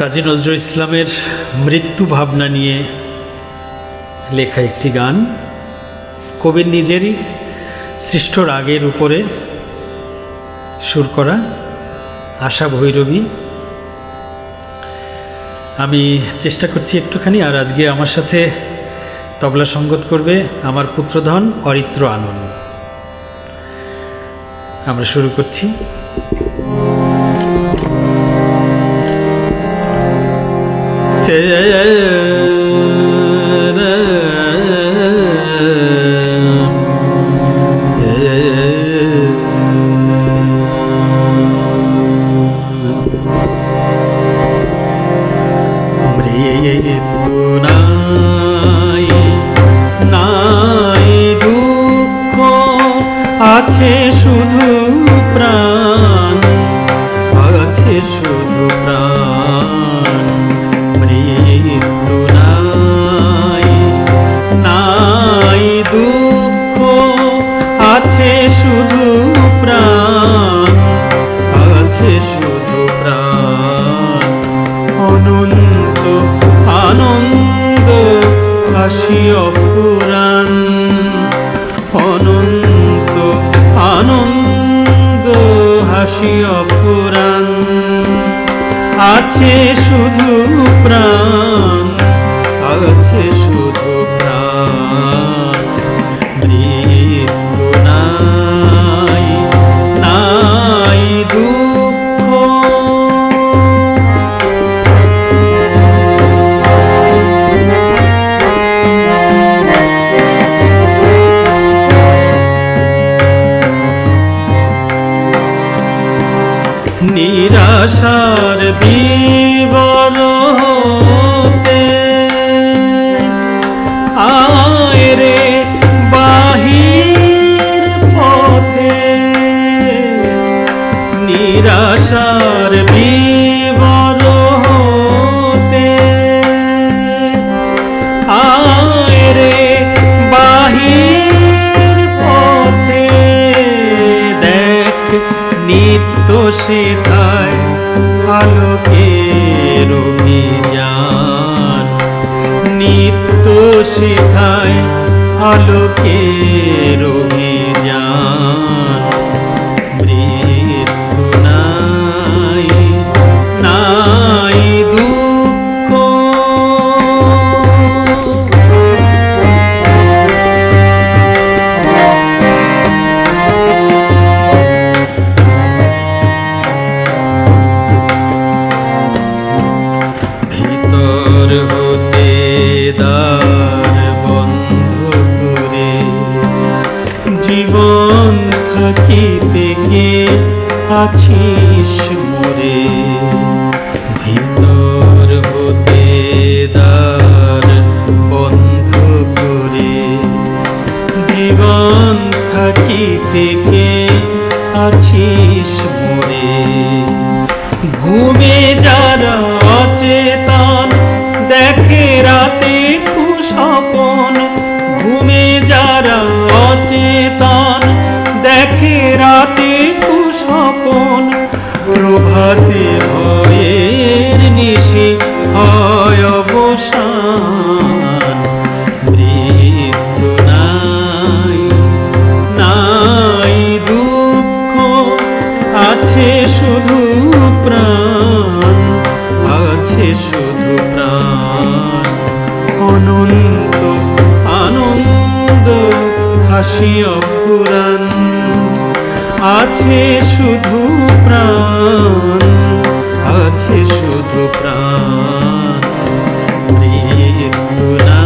কাজী নজরুল ইসলামের মৃত্যু ভাবনা নিয়ে লেখা একটি গান, কবির নিজেরই সৃষ্ট রাগের উপরে সুর করা, আশা ভৈরবী। আমি চেষ্টা করছি একটুখানি, আর আজকে আমার সাথে তবলা সঙ্গত করবে আমার পুত্রধন অরিত্র আনন্দ। আমরা শুরু করছি। মৃত্যু নাই, নাই দুঃখ, আছে শুধু প্রাণ, আছে শুধু প্রাণ। মৃত্যু নাই, নাই দুঃখ, আছে শুধু প্রাণ, আছে শুধু প্রাণ। অনন্ত আনন্দ হাসি অফুরান, অনন্ত আনন্দ হাসি অফুরান। আছে শুধু প্রাণ, আছে শুধু প্রাণ। মৃত্যু নাই, নাই দুঃখ। নিরাশার বিবরতে আয় রে বাহির পথে, নিরাশার বিবরতে আয় রে বাহির পথে। দেখ নিত্য সেথায় আলোকের অভিযান, নিত্য সেথায় আলোকের অভিযান। মৃত্যু নাই, নাই দুঃখ। ভিতর হতে দ্বার বন্ধ করে জীবন থাকিতে কে আছিস মোরে। ভিতর হতে দ্বার বন্ধ করে জীবন থাকিতে কে আছিস মোরে। ঘুমে যারা অচেতন দেখে রাতে কুস্বপন, ঘুমে যারা অচেতন দেখে রাতে কুস্বপন। প্রভাতে ভয়ের নিশি হয় অবসান। মৃত্যু নাই, নাই দুঃখ, আছে শুধু প্রাণ, আছে শুধু প্রাণ। অনন্ত আনন্দ হাসি অফুরান, আছে শুধু প্রাণ, আছে শুধু প্রাণ। মৃত্যু নাই।